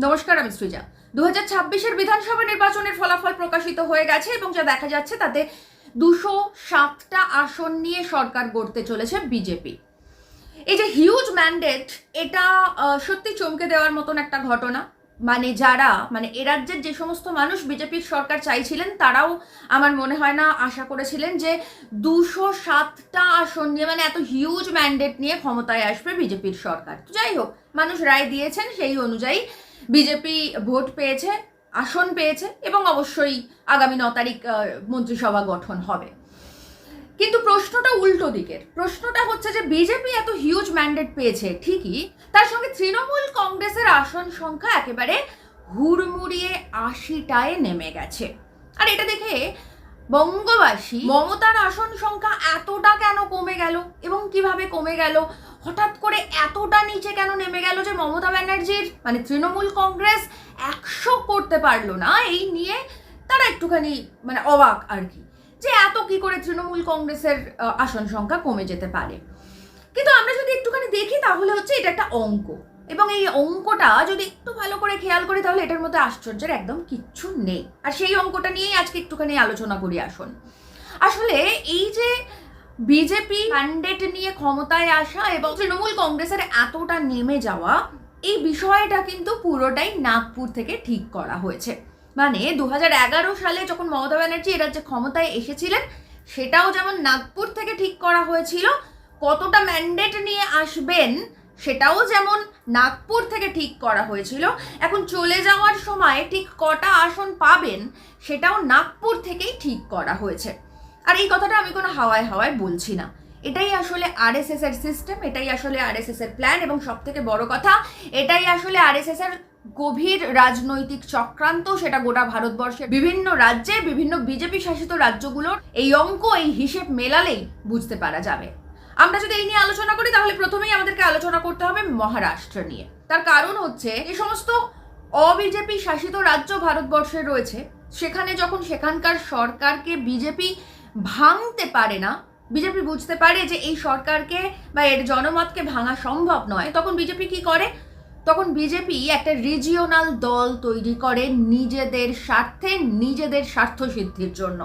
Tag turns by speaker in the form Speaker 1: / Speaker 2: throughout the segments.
Speaker 1: নমস্কার, আমি সৃজা। 2026-এর বিধানসভা নির্বাচনের ফলাফল প্রকাশিত হয়ে গেছে এবং যা দেখা যাচ্ছে তাতে 207টা আসন নিয়ে সরকার গড়তে চলেছে বিজেপি। এই যে হিউজ ম্যান্ডেট, এটা সত্যি চমকে দেওয়ার মতন একটা ঘটনা। যারা এ রাজ্যের যে সমস্ত মানুষ বিজেপির সরকার চাইছিলেন তারাও আমার মনে হয় না আশা করেছিলেন যে 207টা আসন নিয়ে এত হিউজ ম্যান্ডেট নিয়ে ক্ষমতায় আসবে বিজেপির সরকার। তো যাই হোক, মানুষ রায় দিয়েছেন, সেই অনুযায়ী বিজেপি ভোট পেয়েছে, আসন পেয়েছে এবং অবশ্যই আগামী 9 তারিখ মন্ত্রিসভা গঠন হবে। কিন্তু প্রশ্নটা উল্টো দিকের। প্রশ্নটা হচ্ছে যে বিজেপি এত হিউজ ম্যান্ডেট পেয়েছে ঠিকই, তার সঙ্গে তৃণমূল কংগ্রেসের আসন সংখ্যা একেবারে হুড়মুড়িয়ে 80টায় নেমে গেছে। আর এটা দেখে বঙ্গবাসী মমতার আসন সংখ্যা এতটা কেন কমে গেল এবং কিভাবে কমে গেল, হঠাৎ করে এতটা নিচে কেন নেমে গেল যে মমতা ব্যানার্জির তৃণমূল কংগ্রেস 100 করতে পারলো না, এই নিয়ে তারা একটুখানি অবাক আর কি, যে এত কি করে তৃণমূল কংগ্রেসের আসন সংখ্যা কমে যেতে পারে। কিন্তু আমরা যদি একটুখানি দেখি তাহলে হচ্ছে এটা একটা অঙ্ক, এবং এই অঙ্কটা যদি একটু ভালো করে খেয়াল করি তাহলে এটার মধ্যে আশ্চর্যের একদম কিচ্ছু নেই। আর সেই অঙ্কটা নিয়েই আজকে একটুখানি আলোচনা করি। আসলে এই যে বিজেপি ম্যান্ডেট নিয়ে ক্ষমতায় আসা এবং তৃণমূল কংগ্রেসের এতটা নেমে যাওয়া, এই বিষয়টা কিন্তু পুরোটাই নাগপুর থেকে ঠিক করা হয়েছে। 2011 সালে যখন মমতা ব্যানার্জি এ রাজ্যে ক্ষমতায় এসেছিলেন, সেটাও যেমন নাগপুর থেকে ঠিক করা হয়েছিল, কতটা ম্যান্ডেট নিয়ে আসবেন সেটাও যেমন নাগপুর থেকে ঠিক করা হয়েছিল, এখন চলে যাওয়ার সময় ঠিক কটা আসন পাবেন সেটাও নাগপুর থেকেই ঠিক করা হয়েছে। আর এই কথাটা আমি কোনো হাওয়ায় হাওয়ায় বলছি না, এটাই আসলে আরএসএস এর সিস্টেম, এটাই আসলে আরএসএস এর প্ল্যান, এবং সব থেকে বড় কথা এটাই আসলে আরএসএস এর গভীর রাজনৈতিক চক্রান্ত। সেটা গোটা ভারতবর্ষের বিভিন্ন রাজ্যে, বিভিন্ন বিজেপি শাসিত রাজ্যগুলোর এই অঙ্ক, এই হিসেব মেলালেই বুঝতে পারা যাবে। আমরা যদি এই নিয়ে আলোচনা করি তাহলে প্রথমেই আমাদেরকে আলোচনা করতে হবে মহারাষ্ট্র নিয়ে। তার কারণ হচ্ছে যে সমস্ত অবিজেপি শাসিত রাজ্য ভারতবর্ষে রয়েছে, সেখানে যখন সেখানকার সরকারকে বিজেপি ভাঙতে পারে না, বিজেপি বুঝতে পারে যে এই সরকারকে বা এর জনমতকে ভাঙা সম্ভব নয়, তখন বিজেপি কি করে? তখন বিজেপি একটা রিজিওনাল দল তৈরি করে নিজেদের স্বার্থে, নিজেদের স্বার্থ সিদ্ধির জন্য।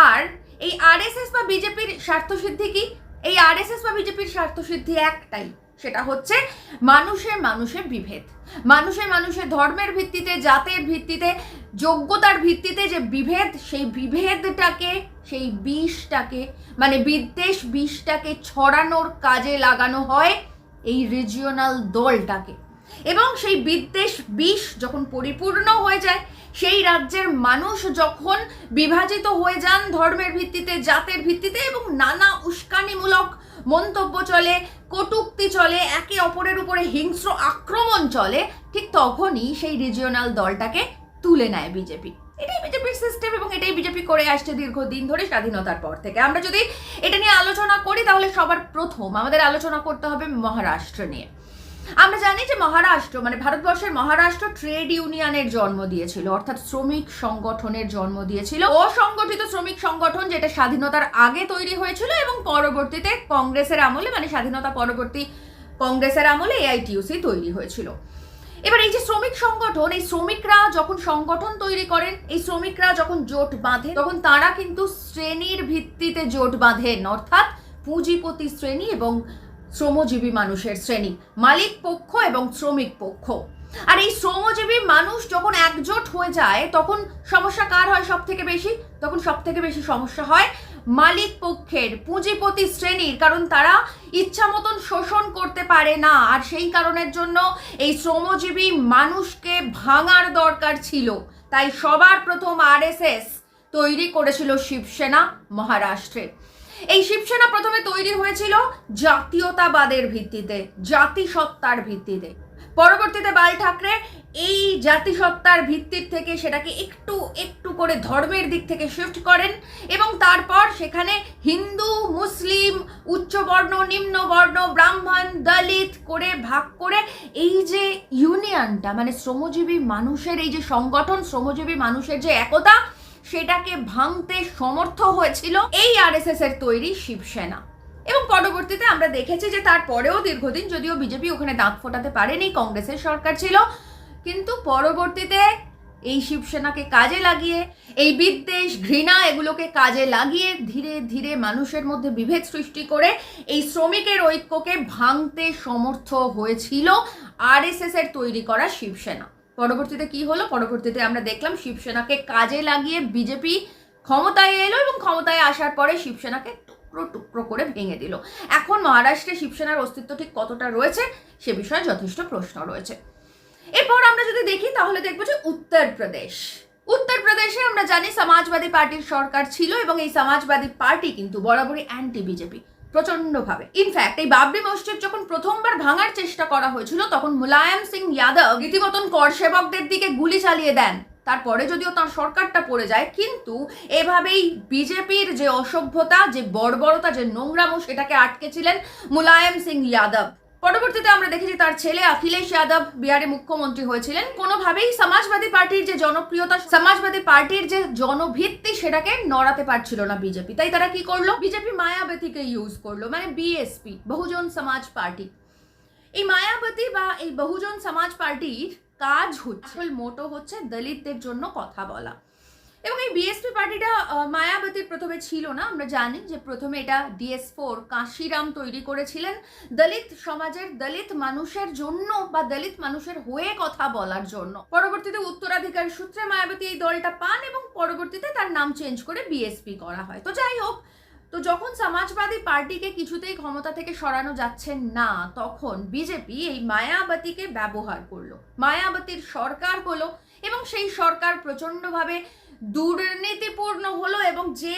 Speaker 1: আর এই আরএসএস বা বিজেপির স্বার্থ সিদ্ধি কি? এই আরএসএস বা বিজেপির স্বার্থ সিদ্ধি একটাই, সেটা হচ্ছে মানুষে বিভেদ। মানুষে ধর্মের ভিত্তিতে, জাতের ভিত্তিতে, যোগ্যতার ভিত্তিতে যে বিভেদ, সেই বিভেদটাকে, সেই বিষটাকে বিদ্বেষ বিষটাকে ছড়ানোর কাজে লাগানো হয় এই রিজিওনাল দলটাকে। এবং সেই বিদ্বেষ বিষ যখন পরিপূর্ণ হয়ে যায়, সেই রাজ্যের মানুষ যখন বিভাজিত হয়ে যান ধর্মের ভিত্তিতে, জাতের ভিত্তিতে, এবং নানা উস্কানিমূলক মন্তব্য চলে, কটূক্তি চলে, একে অপরের উপরে হিংস্র আক্রমণ চলে, ঠিক তখনই সেই রিজিওনাল দলটাকে তুলে নেয় বিজেপি। এটাই বিজেপির সিস্টেম এবং এটাই বিজেপি করে আসছে দীর্ঘদিন ধরে, স্বাধীনতার পর থেকে। আমরা যদি এটা নিয়ে আলোচনা করি তাহলে সবার প্রথম আমাদের আলোচনা করতে হবে মহারাষ্ট্র নিয়ে। আমরা জানি যে মহারাষ্ট্র ভারতবর্ষের মহারাষ্ট্র ট্রেড ইউনিয়নের জন্ম দিয়েছিল, অর্থাৎ শ্রমিক সংগঠনের জন্ম দিয়েছিল। অসংগঠিত শ্রমিক সংগঠন, যেটা স্বাধীনতার আগে তৈরি হয়েছিল এবং পরবর্তীতে কংগ্রেসের আমলে স্বাধীনতা পরবর্তী কংগ্রেসের আমলে এআইটিইউসি তৈরি হয়েছিল। এবার এই যে শ্রমিক সংগঠন, এই শ্রমিকরা যখন সংগঠন তৈরি করেন, এই শ্রমিকরা যখন জোট বাঁধে, তখন তারা কিন্তু শ্রেণীর ভিত্তিতে জোট বাঁধেন, অর্থাৎ পুঁজিপতি শ্রেণী এবং শ্রমজীবী মানুষের শ্রেণী, মালিক পক্ষ এবং শ্রমিক পক্ষ। আর এই শ্রমজীবী মানুষ যখন একজোট হয়ে যায় তখন সমস্যা কার হয় সব থেকে বেশি? তখন সব থেকে বেশি সমস্যা হয় মালিক পক্ষের, পুঁজিপতি শ্রেণীর, কারণ তারা ইচ্ছা মতন শোষণ করতে পারে না। আর সেই কারণের জন্য এই শ্রমজীবী মানুষকে ভাঙার দরকার ছিল। তাই সবার প্রথম আরএসএস তৈরি করেছিল শিবসেনা মহারাষ্ট্রে। এই শিবসেনা প্রথমে তৈরি হয়েছিল জাতীয়তাবাদের ভিত্তিতে, জাতিসত্তার ভিত্তিতে। পরবর্তীতে বাল ঠাকরে এই জাতিসত্তার ভিত্তির থেকে সেটাকে একটু একটু করে ধর্মের দিক থেকে শিফট করেন, এবং তারপর সেখানে হিন্দু, মুসলিম, উচ্চবর্ণ, নিম্নবর্ণ, ব্রাহ্মণ, দলিত করে ভাগ করে এই যে ইউনিয়নটা, শ্রমজীবী মানুষের এই যে সংগঠন, শ্রমজীবী মানুষের যে একতা, সেটাকে ভাঙতে সমর্থ হয়েছিল এই আরএসএস এর তৈরি শিবসেনা। এবং পরবর্তীতে আমরা দেখেছি যে তারপরেও দীর্ঘদিন যদিও বিজেপি ওখানে দাঁত ফোটাতে পারেনি, কংগ্রেসের সরকার ছিল, কিন্তু পরবর্তীতে এই শিবসেনাকে কাজে লাগিয়ে, এই বিদ্বেষ ঘৃণা এগুলোকে কাজে লাগিয়ে ধীরে ধীরে মানুষের মধ্যে বিভেদ সৃষ্টি করে এই শ্রমিকের ঐক্যকে ভাঙতে সমর্থ হয়েছিল আরএসএস এর তৈরি করা শিবসেনা। পরবর্তীতে কি হলো? পরবর্তীতে আমরা দেখলাম শিবসেনাকে কাজে লাগিয়ে বিজেপি ক্ষমতায় এলো এবং ক্ষমতায় আসার পরে শিবসেনাকে টুকরো টুকরো করে ভেঙে দিল। এখন মহারাষ্ট্রে শিবসেনার অস্তিত্ব ঠিক কতটা রয়েছে সে বিষয়ে যথেষ্ট প্রশ্ন রয়েছে। এরপর আমরা যদি দেখি তাহলে দেখবো যে উত্তরপ্রদেশে আমরা জানি সমাজবাদী পার্টির সরকার ছিল এবং এই সমাজবাদী পার্টি কিন্তু বরাবরই অ্যান্টি বিজেপি প্রচন্ডভাবে। ইনফ্যাক্ট এই বাবরি মসজিদ যখন প্রথমবার ভাঙার চেষ্টা করা হয়েছিল তখন মুলায়ম সিং যাদব রীতিমতন কর সেবকদের দিকে গুলি চালিয়ে দেন। তারপরে যদিও তার সরকারটা পড়ে যায়, কিন্তু এভাবেই বিজেপির যে অসভ্যতা, যে বর্বরতা, যে নোংরামো সেটাকে আটকেছিলেন মুলায়ম সিং যাদব। পরবর্তীতে আমরা দেখেছি তার ছেলে অখিলেশ যাদব বিহারে মুখ্যমন্ত্রী হয়েছিলেন। কোনোভাবেই সমাজবাদী পার্টির যে জনপ্রিয়তা, সমাজবাদী পার্টির যে জনভিত্তি সেটাকে নড়াতে পারছিল না বিজেপি। তাই তারা কি করলো? বিজেপি মায়াবতীকে ইউজ করলো, মানে বিএসপি, বহুজন সমাজ পার্টি। এই মায়াবতী বা এই বহুজন সমাজ পার্টির কাজ হচ্ছে, মোটো হচ্ছে দলিতদের জন্য কথা বলা। এবং এই বিএসপি পার্টিটা মায়াবতীর প্রথমে ছিল না। আমরা জানি যে প্রথমে এটা DS4 কাশিরাম তৈরি করেছিলেন দলিত সমাজের, দলিত মানুষের জন্য বা দলিত মানুষের হয়ে কথা বলার জন্য। পরবর্তীতে উত্তরাধিকার সূত্রে মায়াবতী এই দলটা পান এবং পরবর্তীতে তার নাম চেঞ্জ করে বিএসপি করা হয়। তো যাই হোক, তো যখন সমাজবাদী পার্টিকে কিছুতেই ক্ষমতা থেকে সরানো যাচ্ছে না তখন বিজেপি এই মায়াবতীকে ব্যবহার করলো, মায়াবতীর সরকার হলো এবং সেই সরকার প্রচন্ডভাবে দুর্নীতিপূর্ণ হলো এবং যে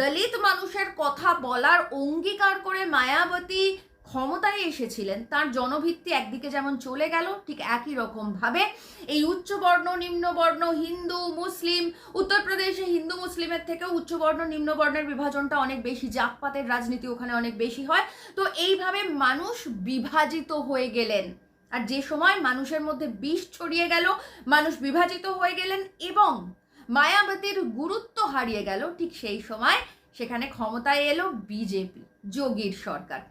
Speaker 1: দলিত মানুষের কথা বলার অঙ্গীকার করে মায়াবতী ক্ষমতায় এসেছিলেন তার জনভিত্তি একদিকে যেমন চলে গেল, ঠিক একই রকম ভাবে এই উচ্চবর্ণ নিম্নবর্ণ, হিন্দু মুসলিম, উত্তরপ্রদেশে হিন্দু মুসলিমের থেকেও উচ্চবর্ণ নিম্নবর্ণের বিভাজনটা অনেক বেশি, জাতপাতের রাজনীতি ওখানে অনেক বেশি হয়। তো এইভাবে মানুষ বিভাজিত হয়ে গেলেন। আর যে সময় মানুষের মধ্যে বিষ ছড়িয়ে গেল, মানুষ বিভাজিত হয়ে গেলেন এবং মায়াবতীর গুরুত্ব হারিয়ে গেল, ঠিক সেই সময় সেখানে ক্ষমতায় এলো বিজেপি, যোগীর সরকার।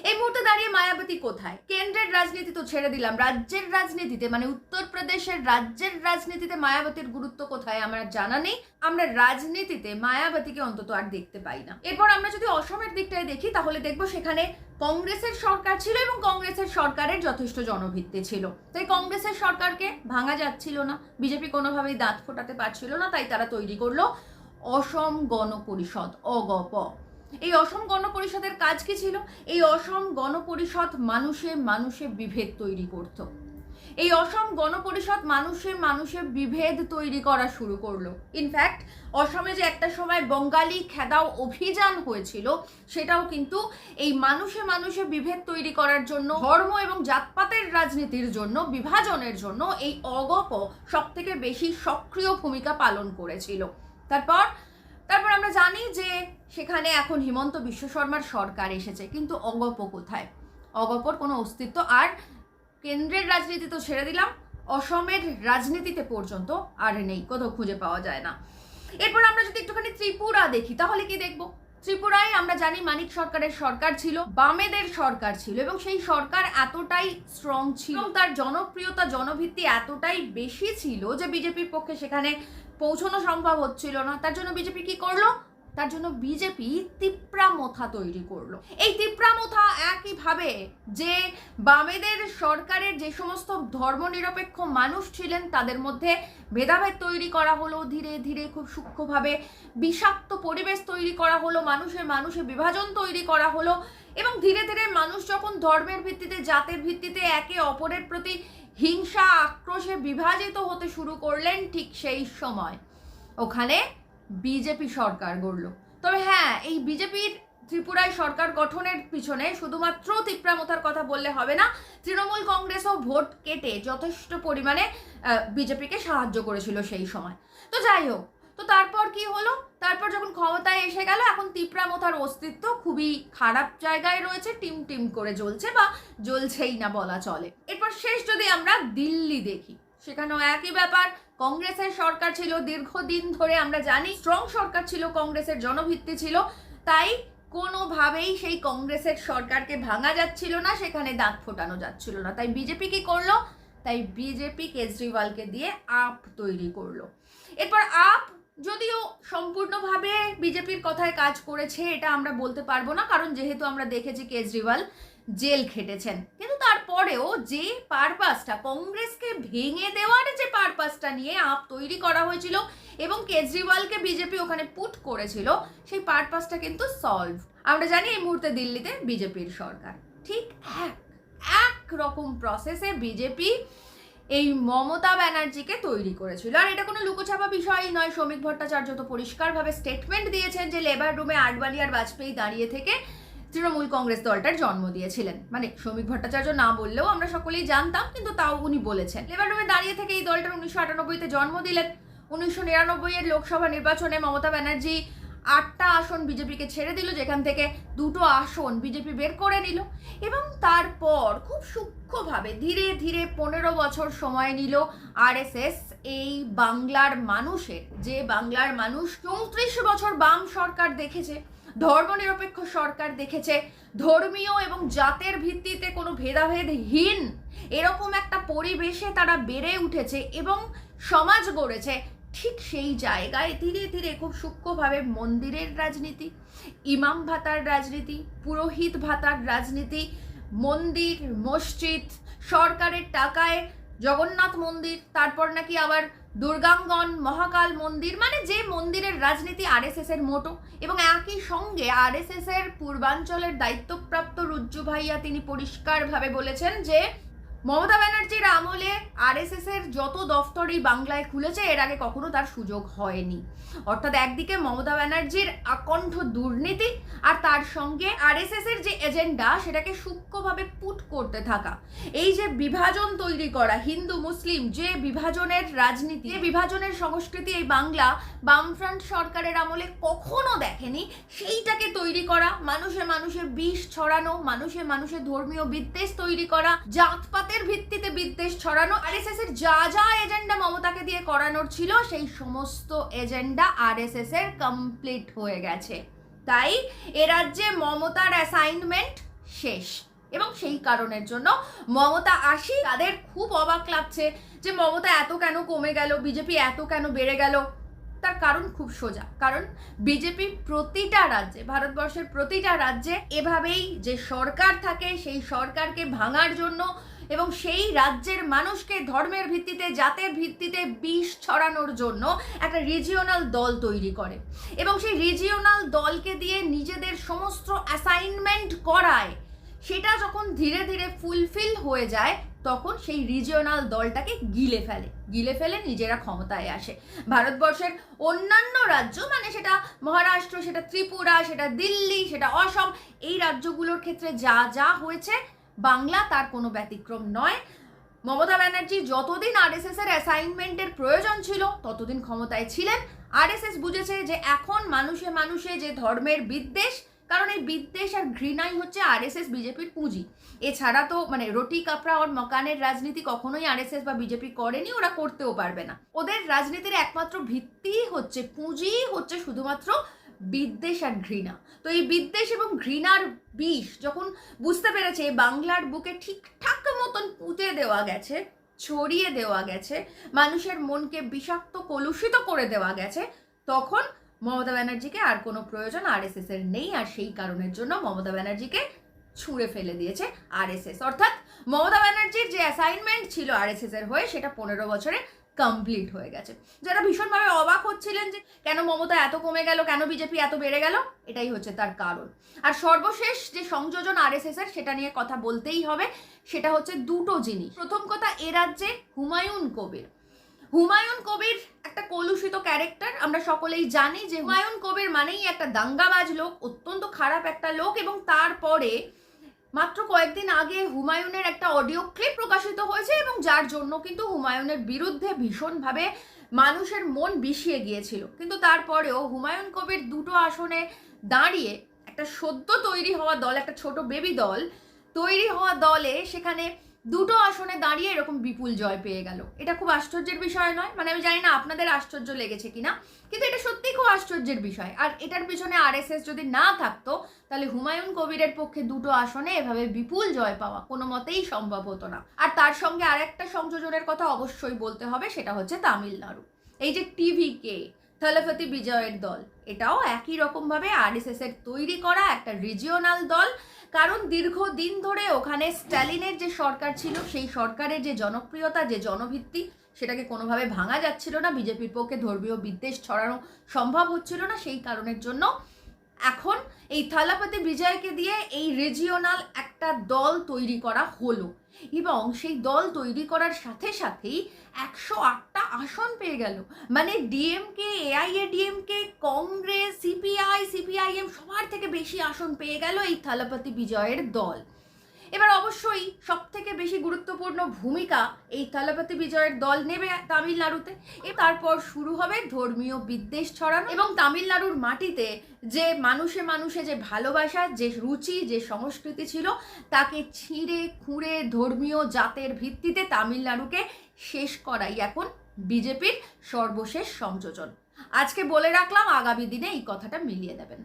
Speaker 1: এই মুহূর্তে দাঁড়িয়ে মায়াবতী কোথায়? কেন্দ্রের রাজনীতি তো ছেড়ে দিলাম, রাজ্যের রাজনীতিতে, মানে উত্তরপ্রদেশের রাজ্যের রাজনীতিতে মায়াবতীর গুরুত্ব কোথায় আমার জানা নেই। আমরা রাজনীতিতে মায়াবতীকে অন্তত আর দেখতে পাই না। এরপর আমরা যদি অসমের দিকটায় দেখি তাহলে দেখবো সেখানে কংগ্রেসের সরকার ছিল এবং কংগ্রেসের সরকারের যথেষ্ট জনভিত্তি ছিল। তাই কংগ্রেসের সরকারকে ভাঙা যাচ্ছিল না, বিজেপি কোনোভাবেই দাঁত ফোটাতে পারছিল না। তাই তারা তৈরি করলো অসম গণ পরিষদ, অগপ। এই অসম গণ পরিষদের কাজ কি ছিল? এই অসম গণ পরিষদ মানুষে মানুষে বিভেদ তৈরি করত। এই অসম গণ পরিষদ মানুষে মানুষে বিভেদ তৈরি করা শুরু করলো। ইনফ্যাক্ট অসমে যে একটা সময় বঙ্গালী খেদাও অভিযান হয়েছিল সেটাও কিন্তু এই মানুষে মানুষে বিভেদ তৈরি করার জন্য, ধর্ম এবং জাতপাতের রাজনীতির জন্য, বিভাজনের জন্য এই অগপ সব থেকে বেশি সক্রিয় ভূমিকা পালন করেছিল। তারপর আমরা জানি যে সেখানে এখন হিমন্ত বিশ্ব শর্মার সরকার এসেছে, কিন্তু অগপ কোথায়? অগপর কোনো অস্তিত্ব আর কেন্দ্রের রাজনীতি তো ছেড়ে দিলাম, অসমের রাজনীতিতে পর্যন্ত আর নেই, কোথাও খুঁজে পাওয়া যায় না। এরপর আমরা যদি একটুখানি ত্রিপুরা দেখি তাহলে কি দেখবো? ত্রিপুরায় আমরা জানি মানিক সরকারের সরকার ছিল, বামেদের সরকার ছিল এবং সেই সরকার এতটাই স্ট্রং ছিল, তার জনপ্রিয়তা, জনভিত্তি এতটাই বেশি ছিল যে বিজেপির পক্ষে সেখানে পৌঁছানো সম্ভব হচ্ছিল না। তার জন্য বিজেপি কি করলো? তার জন্য বিজেপি তিপ্রামথা তৈরি করলো। এই তিপ্রামথা একইভাবে যে বামেদের সরকারের যে সমস্ত ধর্মনিরপেক্ষ মানুষ ছিলেন তাদের মধ্যে ভেদাভেদ তৈরি করা হলো, ধীরে ধীরে খুব সূক্ষ্মভাবে বিষাক্ত পরিবেশ তৈরি করা হলো, মানুষে বিভাজন তৈরি করা হলো এবং ধীরে ধীরে মানুষ যখন ধর্মের ভিত্তিতে, জাতের ভিত্তিতে একে অপরের প্রতি হিংসা আক্রোশে বিভাজিত হতে শুরু করলেন, ঠিক সেই সময় ওখানে বিজেপি সরকার গড়ল। তবে হ্যাঁ, এই বিজেপির ত্রিপুরায় সরকার গঠনের পিছনে শুধুমাত্র তিপ্রামথার কথা বললে হবে না, তৃণমূল কংগ্রেসও ভোট কেটে যথেষ্ট পরিমাণে বিজেপিকে সাহায্য করেছিল সেই সময়। তো যাই হোক, তো তারপর কি হলো? তারপর যখন ক্ষমতায় এসে গেল, এখন তিপ্রামথার অস্তিত্ব খুবই খারাপ জায়গায় রয়েছে, টিম টিম করে জ্বলছে বা জ্বলছেই না বলা চলে। এরপর শেষ যদি আমরা দিল্লি দেখি, সেখানেও একই ব্যাপার। কংগ্রেসের সরকার ছিল দীর্ঘদিন ধরে, আমরা জানি স্ট্রং সরকার ছিল, কংগ্রেসের জনভিত্তি ছিল, তাই কোনোভাবেই সেই কংগ্রেসের সরকারকে ভাঙা যাচ্ছিল না, সেখানে দাঁত ফোটানো যাচ্ছিল না। তাই বিজেপি কি করলো? তাই বিজেপি কেজরিওয়ালকে দিয়ে আপ তৈরি করলো। এরপর আপ যদিও সম্পূর্ণভাবে বিজেপির কথায় কাজ করেছে এটা আমরা বলতে পারবো না, কারণ যেহেতু আমরা দেখেছি কেজরিওয়াল জেল খেটেছেন, কিন্তু তারপরেও যে পারপাসটা কংগ্রেসকে ভেঙে দেওয়ার যে পারপাসটা নিয়ে আপ তৈরি করা হয়েছিল এবং কেজরিওয়ালকে বিজেপি ওখানে পুট করেছিল, সেই পারপাসটা কিন্তু সলভ। আমরা জানি এই মুহূর্তে দিল্লিতে বিজেপির সরকার। ঠিক এক রকম প্রসেসে বিজেপি এই মমতা ব্যানার্জিকে তৈরি করেছিল। আর এটা কোনো লুকোছাপা বিষয়ই নয়। শ্রমিক ভট্টাচার্য তো পরিষ্কারভাবে স্টেটমেন্ট দিয়েছেন যে লেবার রুমে আডবাণী আর বাজপেয়ী দাঁড়িয়ে থেকে তৃণমূল কংগ্রেস দলটার জন্ম দিয়েছিলেন। মানে শ্রমিক ভট্টাচার্য না বললেও আমরা সকলেই জানতাম, কিন্তু তাও উনি বলেছেন। লেবার রুমে দাঁড়িয়ে থেকে এই দলটার 1998-তে জন্ম দিলেন। 1999-এর লোকসভা নির্বাচনে মমতা ব্যানার্জি 8টা আসন বিজেপিকে ছেড়ে দিল, যেখান থেকে 2টো আসন বিজেপি বের করে নিল এবং তারপর খুব সূক্ষ্মভাবে ধীরে ধীরে 15 বছর সময় নিল আরএসএস এই বাংলার মানুষের, যে বাংলার মানুষ 34 বছর বাম সরকার দেখেছে, ধর্মনিরপেক্ষ সরকার দেখেছে, ধর্মীয় এবং জাতের ভিত্তিতে কোনো ভেদাভেদহীন এরকম একটা পরিবেশে তারা বেড়ে উঠেছে এবং সমাজ গড়েছে। ঠিক সেই জায়গায় ধীরে ধীরে খুব সূক্ষ্মভাবে মন্দিরের রাজনীতি, ইমাম ভাতার রাজনীতি, পুরোহিত ভাতার রাজনীতি, মন্দির মসজিদ, সরকারের টাকায় জগন্নাথ মন্দির, তারপর নাকি আবার দুর্গাঙ্গন মহাকাল মন্দির, মানে যে মন্দিরের রাজনীতি আরএসএস এর মোটো। এবং একই সঙ্গে আরএসএস এর পূর্বাঞ্চলের দায়িত্বপ্রাপ্ত রুজ্জু ভাইয়া তিনি পরিষ্কারভাবে বলেছেন যে মমতা ব্যানার্জির আমলে আরএসএস এর যত দফতরই বাংলায় খুলেছে এর আগে কখনো তার সুযোগ হয়নি। অর্থাৎ একদিকে মমতা ব্যানার্জির আকণ্ঠ দুর্নীতি আর তার সঙ্গে আরএসএস এর যে এজেন্ডা সেটাকে সূক্ষ্মভাবে পুট করতে থাকা, এই যে বিভাজন তৈরি করা হিন্দু মুসলিম, যে বিভাজনের রাজনীতি, যে বিভাজনের সংস্কৃতি এই বাংলা বামফ্রন্ট সরকারের আমলে কখনো দেখেনি, সেইটাকে তৈরি করা, মানুষে মানুষে বিষ ছড়ানো, মানুষে মানুষে ধর্মীয় বিদ্বেষ তৈরি করা, জাতপাত ভিত্তিতে বিদ্বেষ ছড়ানো, আরএসএস এর যা যা এজেন্ডা মমতাকে দিয়ে করানোর ছিল সেই সমস্ত এজেন্ডা আরএসএস এর কমপ্লিট হয়ে গেছে। তাই এ রাজ্যে মমতার অ্যাসাইনমেন্ট শেষ এবং সেই কারণের জন্য মমতা আসি তাদের খুব অবাক লাগছে যে মমতা এত কেন কমে গেল, বিজেপি এত কেন বেড়ে গেল। তার কারণ খুব সোজা, কারণ বিজেপি প্রতিটা রাজ্যে, ভারতবর্ষের প্রতিটা রাজ্যে এভাবেই যে সরকার থাকে সেই সরকারকে ভাঙার জন্য এবং সেই রাজ্যের মানুষকে ধর্মের ভিত্তিতে জাতের ভিত্তিতে বিষ ছড়ানোর জন্য একটা রিজিওনাল দল তৈরি করে এবং সেই রিজিওনাল দলকে দিয়ে নিজেদের সমস্ত অ্যাসাইনমেন্ট করায়। সেটা যখন ধীরে ধীরে ফুলফিল হয়ে যায় তখন সেই রিজিওনাল দলটাকে গিলে ফেলে নিজেরা ক্ষমতায় আসে। ভারতবর্ষের অন্যান্য রাজ্য, মানে সেটা মহারাষ্ট্র, সেটা ত্রিপুরা, সেটা দিল্লি, সেটা অসম, এই রাজ্যগুলোর ক্ষেত্রে যা যা হয়েছে বাংলা তার কোনো ব্যতিক্রম নয়। মমতা ব্যানার্জি যতদিন আরএসএস এর অ্যাসাইনমেন্টের প্রয়োজন ছিল ততদিন ক্ষমতায় ছিলেন। আরএসএস বুঝেছে যে এখন মানুষে মানুষে যে ধর্মের বিদ্বেষ, কারণ এই বিদ্বেষ আর ঘৃণাই হচ্ছে আরএসএস বিজেপির পুঁজি। এছাড়া তো মানে রুটি কাপড়া আর মকানের রাজনীতি কখনোই আরএসএস বা বিজেপি করেনি, ওরা করতেও পারবে না। ওদের রাজনীতির একমাত্র ভিত্তি হচ্ছে, পুঁজি হচ্ছে শুধুমাত্র বিদ্বেষ আর ঘৃণা। তো এই বিদ্বেষ এবং ঘৃণার বিষ যখন বুঝতে পেরেছে বাংলার বুকে ঠিকঠাক মতন পুঁতে দেওয়া গেছে, ছড়িয়ে দেওয়া গেছে, মানুষের মনকে বিষাক্ত কলুষিত করে দেওয়া গেছে, তখন মমতা ব্যানার্জিকে আর কোনো প্রয়োজন আরএসএস এর নেই। আর সেই কারণের জন্য মমতা ব্যানার্জিকে ছুঁড়ে ফেলে দিয়েছে আরএসএস। অর্থাৎ মমতা ব্যানার্জির যে অ্যাসাইনমেন্ট ছিল আরএসএস এর হয়ে সেটা 15 বছরে কমপ্লিট হয়ে গেছে। যারা ভীষণভাবে অবাক হচ্ছিলেন যে কেন মমতা এত কমে গেল, কেন বিজেপি এত বেড়ে গেল, এটাই হচ্ছে তার কারণ। আর সর্বশেষ যে সংযোজন আরএসএস এর, সেটা নিয়ে কথা বলতেই হবে। সেটা হচ্ছে দুটো জিনিস। প্রথম কথা, এ রাজ্যে হুমায়ুন কবির একটা কলুষিত ক্যারেক্টার। আমরা সকলেই জানি যে হুমায়ুন কবির মানেই একটা দাঙ্গাবাজ লোক, অত্যন্ত খারাপ একটা লোক। এবং তারপরে মাত্র কয়েকদিন আগে হুমায়ুনের একটা অডিও ক্লিপ প্রকাশিত হয়েছে এবং যার জন্য কিন্তু হুমায়ুনের বিরুদ্ধে ভীষণভাবে মানুষের মন বিষিয়ে গিয়েছিল। কিন্তু তারপরেও হুমায়ুন কবির 2টো আসনে দাঁড়িয়ে একটা সদ্য তৈরি হওয়া দল, একটা ছোট বেবি দল তৈরি হওয়া দলে সেখানে দুটো আসনে দাঁড়িয়ে এরকম বিপুল জয় পেয়ে গেল। এটা খুব আশ্চর্যের বিষয় নয়? মানে আমি জানি না আপনাদের আশ্চর্য লেগেছে কিনা, কিন্তু এটা সত্যিই খুব আশ্চর্যের বিষয়। আর এটার পিছনে আরএসএস যদি না থাকতো, তাহলে হুমায়ুন কবিরের পক্ষে দুটো আসনে এভাবে বিপুল জয় পাওয়া কোনো মতেই সম্ভব হতো না। আর তার সঙ্গে আরেকটা সংযোজনের কথা অবশ্যই বলতে হবে, সেটা হচ্ছে তামিলনাড়ু। এই যে টিভিকে, থলপতি বিজয়ের দল, এটাও একই রকমভাবে আরএসএস এর তৈরি করা একটা রিজিওনাল দল। কারণ দীর্ঘদিন ধরে ওখানে স্ট্যালিনের যে সরকার ছিল, সেই সরকারের যে জনপ্রিয়তা, যে জনভিত্তি, সেটাকে কোনোভাবে ভাঙা যাচ্ছিল না। বিজেপির পক্ষে ধর্মীয় বিদ্বেষ ছড়ানো সম্ভব হচ্ছিল না। সেই কারণের জন্য এখন এই থালাপতি বিজয়কে দিয়ে এই রিজিওনাল একটা দল তৈরি করা হলো, এবং সেই দল তৈরি করার সাথে সাথেই 108টা আসন পেয়ে গেল। মানে ডিএমকে, এআইএডিএমকে, কংগ্রেস, সিপিআইএম সবার থেকে বেশি আসন পেয়ে গেল এই থালাপতি বিজয়ের দল। এবার অবশ্যই সব থেকে বেশি গুরুত্বপূর্ণ ভূমিকা এই থালাপতি বিজয়ের দল নেবে তামিলনাড়ুতে। তারপর শুরু হবে ধর্মীয় বিদ্বেষ ছড়ানো, এবং তামিলনাড়ুর মাটিতে যে মানুষে মানুষে যে ভালোবাসা, যে রুচি, যে সংস্কৃতি ছিল, তাকে ছিঁড়ে খুঁড়ে ধর্মীয় জাতের ভিত্তিতে তামিলনাড়ুকে শেষ করাই এখন বিজেপির সর্বশেষ সংযোজন। আজকে বলে রাখলাম, আগামী দিনে এই কথাটা মিলিয়ে দেবেন।